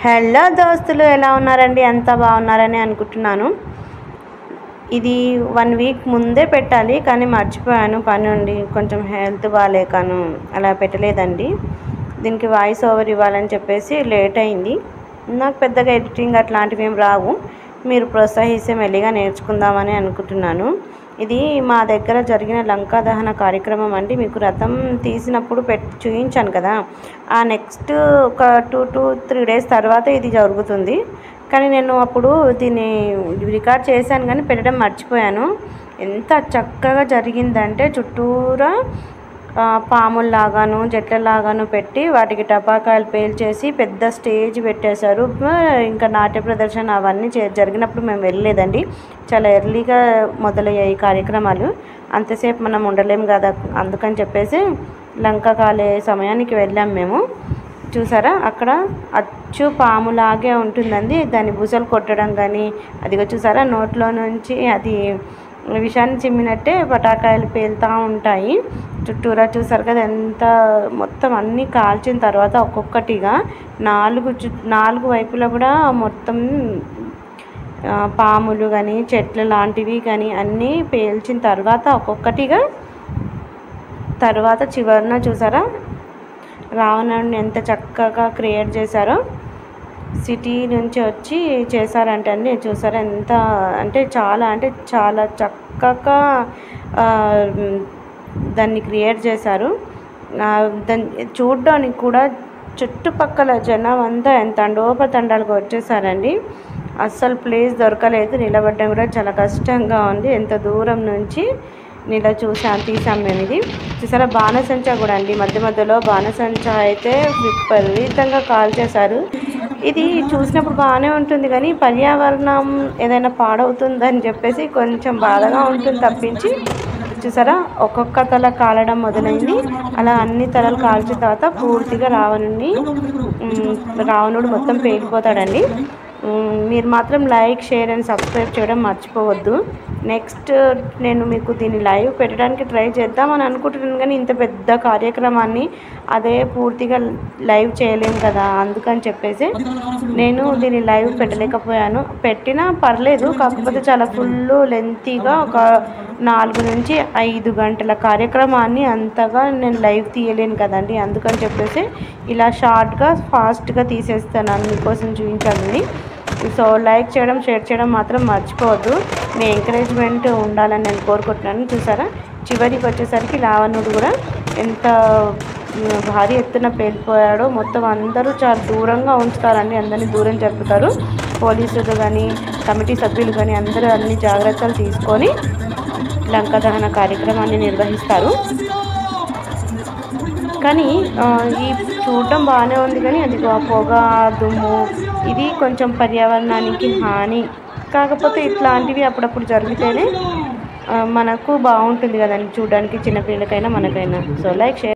Hello దోస్తులు, ఎలా ఉన్నారండి? ఎంత బాగున్నారని అనుకుంటున్నాను. ఇది 1 వీక్ ముందే పెట్టాలి, కానీ మర్చిపోయాను. పని ఉండి కొంచెం హెల్త్ బాగాలేకను అలా పెట్టలేదండి. దీనికి వాయిస్ ఓవర్ ఇవ్వాలని చెప్పేసి లేట్ అయింది. నాకు పెద్దగా ఎడిటింగ్ అట్లాంటివి ఏం రావు. మీరు ప్రోత్సహిస్తే మెల్లిగా నేర్చుకుందామని అనుకుంటున్నాను. ఇది మా దగ్గర జరిగిన లంకా దహన కార్యక్రమం అండి. మీకు రథం తీసినప్పుడు చూపించాను కదా, ఆ నెక్స్ట్ ఒక 2 to 3 days తర్వాత ఇది జరుగుతుంది. కానీ నేను అప్పుడు దీన్ని రికార్డ్ చేశాను కానీ పెట్టడం మర్చిపోయాను. ఎంత చక్కగా జరిగిందంటే చుట్టూరా పాముల్లాగాను చెట్లలాగాను పెట్టి వాటికి టపాకాయలు పేల్చేసి పెద్ద స్టేజ్ పెట్టేశారు. ఇంకా నాట్య ప్రదర్శన అవన్నీ జరిగినప్పుడు మేము వెళ్ళలేదండి. చాలా ఎర్లీగా మొదలయ్యాయి కార్యక్రమాలు. అంతసేపు మనం ఉండలేము కదా, అందుకని చెప్పేసి లంక కాలే సమయానికి వెళ్ళాం మేము. చూసారా, అక్కడ అచ్చు పాములాగే ఉంటుందండి. దాన్ని బుసలు కొట్టడం కానీ, అదిగో చూసారా నోట్లో నుంచి అది విషాన్ని చిమ్మినట్టే పటాకాయలు పేలుతూ ఉంటాయి. చుట్టూరా చూసారు కదా, ఎంత మొత్తం అన్నీ కాల్చిన తర్వాత ఒక్కొక్కటిగా 4 వైపులా కూడా మొత్తం పాములు కానీ చెట్లు లాంటివి కానీ అన్నీ పేల్చిన తర్వాత ఒక్కొక్కటిగా తర్వాత చివరిన చూసారా రావణుడిని ఎంత చక్కగా క్రియేట్ చేశారో. సిటీ నుంచి వచ్చి చేశారంటే అండి, చూసారా ఎంత అంటే చాలా చక్కగా దాన్ని క్రియేట్ చేశారు. దాన్ని చూడడానికి కూడా చుట్టుపక్కల జనం అంతా ఎంత తండోపతండాలుగా వచ్చేసారండి. అస్సలు ప్లేస్ దొరకలేదు, నిలబడడం కూడా చాలా కష్టంగా ఉంది. ఎంత దూరం నుంచి తీసాం మేము. ఇది చూసారా బాణసంచా కూడా అండి, మధ్యలో బాణసంచా అయితే విపరీతంగా కాల్చేశారు. ఇది చూసినప్పుడు బాగానే ఉంటుంది కానీ పర్యావరణం ఏదైనా పాడవుతుందని చెప్పేసి కొంచెం బాధగా ఉంటుంది తప్పించి. చూసారా ఒక్కొక్క తల కాలడం మొదలైంది. అలా అన్ని తలలు కాల్చిన తర్వాత పూర్తిగా రావణుడు మొత్తం పేలిపోతాడండి. మీరు మాత్రం లైక్, షేర్ అండ్ సబ్స్క్రైబ్ చేయడం మర్చిపోవద్దు. నెక్స్ట్ నేను మీకు దీన్ని లైవ్ పెట్టడానికి ట్రై చేద్దామని అనుకుంటున్నాను కానీ ఇంత పెద్ద కార్యక్రమాన్ని అదే పూర్తిగా లైవ్ చేయలేము కదా, అందుకని చెప్పేసి నేను దీన్ని లైవ్ పెట్టలేకపోయాను. పెట్టినా పర్లేదు, కాకపోతే చాలా ఫుల్ లెంతీగా ఒక 4 నుంచి 5 గంటల కార్యక్రమాన్ని అంతగా నేను లైవ్ తీయలేను కదండి. అందుకని చెప్పేసి ఇలా షార్ట్గా ఫాస్ట్గా తీసేస్తాను మీకోసం చూపించాలని. సో లైక్ చేయడం, షేర్ చేయడం మాత్రం మర్చిపోవద్దు. మీ ఎంకరేజ్మెంట్ ఉండాలని నేను కోరుకుంటున్నాను. చూసారా చివరికి వచ్చేసరికి రావణుడు కూడా ఎంత భారీ ఎత్తున పేలిపోయాడో. మొత్తం అందరూ చాలా దూరంగా ఉంచుతారండి, అందరినీ దూరం జరుపుతారు. పోలీసులు కానీ కమిటీ సభ్యులు కానీ అందరూ అన్ని జాగ్రత్తలు తీసుకొని లంకా దహన కార్యక్రమాన్ని నిర్వహిస్తారు. కానీ ఈ చూడటం బాగానే ఉంది కానీ అది పొగ, దుమ్ము ఇది కొంచెం పర్యావరణానికి హాని. కాకపోతే ఇట్లాంటివి అప్పుడప్పుడు జరిగితేనే మనకు బాగుంటుంది కదండి చూడడానికి, చిన్నపిల్లలకైనా మనకైనా. So like, share.